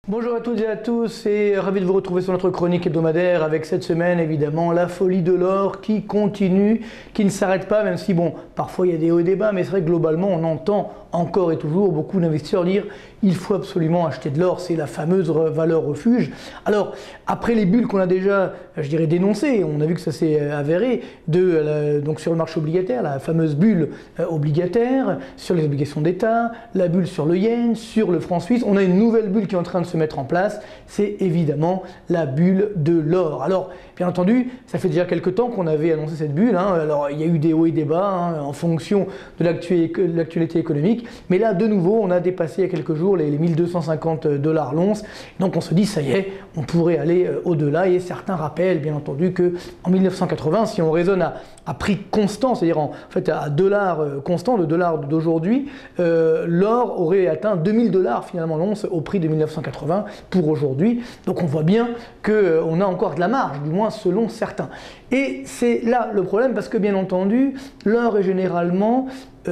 Bonjour à toutes et à tous et ravi de vous retrouver sur notre chronique hebdomadaire avec cette semaine évidemment la folie de l'or qui continue, qui ne s'arrête pas, même si bon, parfois il y a des hauts et des bas, mais c'est vrai que globalement on entend encore et toujours beaucoup d'investisseurs dire il faut absolument acheter de l'or, c'est la fameuse valeur refuge. Alors après les bulles qu'on a déjà, je dirais, dénoncées, on a vu que ça s'est avéré, donc sur le marché obligataire, la fameuse bulle obligataire, sur les obligations d'État, la bulle sur le yen, sur le franc suisse, on a une nouvelle bulle qui est en train de se mettre en place, c'est évidemment la bulle de l'or. Alors bien entendu, ça fait déjà quelques temps qu'on avait annoncé cette bulle, alors il y a eu des hauts et des bas en fonction de l'actualité économique, mais là de nouveau on a dépassé il y a quelques jours les 1250 $ l'once, donc on se dit ça y est, on pourrait aller au-delà, et certains rappellent bien entendu que en 1980, si on raisonne à prix constant, c'est-à-dire en fait à dollars constant, le dollar d'aujourd'hui, l'or aurait atteint 2000 $ finalement l'once au prix de 1980 pour aujourd'hui, donc on voit bien qu'on a encore de la marge, du moins selon certains. Et c'est là le problème, parce que bien entendu, l'or est généralement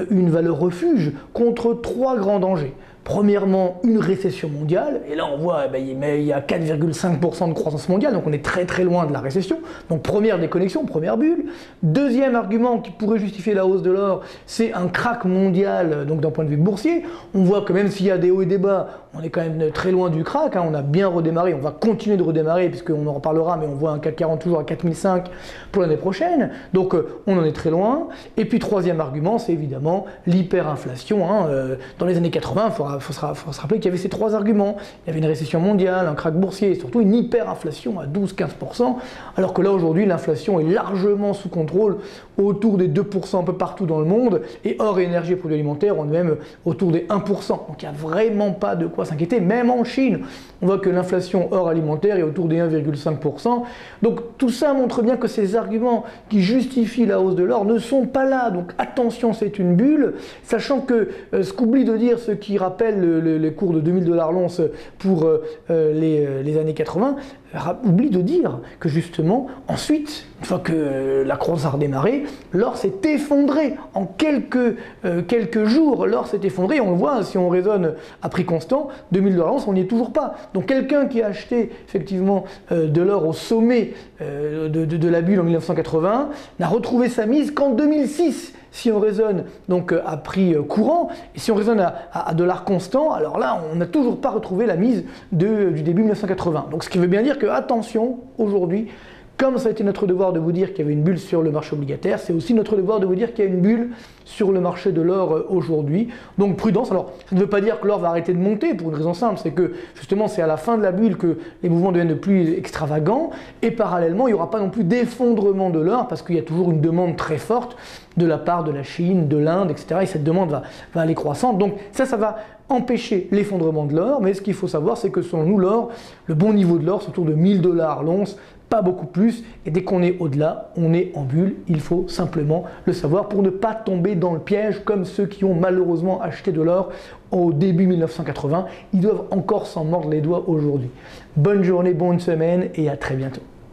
une valeur refuge contre trois grands dangers. Premièrement, une récession mondiale, et là on voit il y a 4,5% de croissance mondiale, donc on est très très loin de la récession, donc première déconnexion, première bulle. Deuxième argument qui pourrait justifier la hausse de l'or, c'est un krach mondial, donc d'un point de vue boursier. On voit que même s'il y a des hauts et des bas, on est quand même très loin du krach, on a bien redémarré, on va continuer de redémarrer, puisqu'on en reparlera, mais on voit un CAC 40 toujours à 4005 pour l'année prochaine, donc on en est très loin. Et puis troisième argument, c'est évidemment l'hyperinflation. Dans les années 80, il faut se rappeler qu'il y avait ces trois arguments. Il y avait une récession mondiale, un krach boursier et surtout une hyperinflation à 12-15%, alors que là aujourd'hui l'inflation est largement sous contrôle, autour des 2% un peu partout dans le monde, et or et énergie et produits alimentaires, on est même autour des 1%. Donc il n'y a vraiment pas de quoi s'inquiéter. Même en Chine, on voit que l'inflation hors alimentaire est autour des 1,5%. Donc tout ça montre bien que ces arguments qui justifient la hausse de l'or ne sont pas là. Donc attention, c'est une bulle, sachant que ce qu'oublie de dire ceux qui rappellent les cours de 2000 $ l'once pour les années 80, oublie de dire que justement, ensuite, une fois que la croissance a redémarré, l'or s'est effondré. En quelques jours, l'or s'est effondré. On le voit, si on raisonne à prix constant, 2000 $ l'once, on n'y est toujours pas. Donc quelqu'un qui a acheté effectivement de l'or au sommet de la bulle en 1980 n'a retrouvé sa mise qu'en 2006. Si on raisonne donc à prix courant, et si on raisonne à dollar constant, alors là, on n'a toujours pas retrouvé la mise du début 1980. Donc ce qui veut bien dire que, attention, aujourd'hui, comme ça a été notre devoir de vous dire qu'il y avait une bulle sur le marché obligataire, c'est aussi notre devoir de vous dire qu'il y a une bulle sur le marché de l'or aujourd'hui. Donc prudence. Alors ça ne veut pas dire que l'or va arrêter de monter, pour une raison simple, c'est que justement c'est à la fin de la bulle que les mouvements deviennent de plus extravagants, et parallèlement il n'y aura pas non plus d'effondrement de l'or, parce qu'il y a toujours une demande très forte de la part de la Chine, de l'Inde, etc. Et cette demande va aller croissante. Donc ça va empêcher l'effondrement de l'or, mais ce qu'il faut savoir, c'est que selon nous, l'or, le bon niveau de l'or, c'est autour de 1000 $ l'once, pas beaucoup plus, et dès qu'on est au-delà, on est en bulle. Il faut simplement le savoir pour ne pas tomber dans le piège comme ceux qui ont malheureusement acheté de l'or au début 1980. Ils doivent encore s'en mordre les doigts aujourd'hui. Bonne journée, bonne semaine et à très bientôt.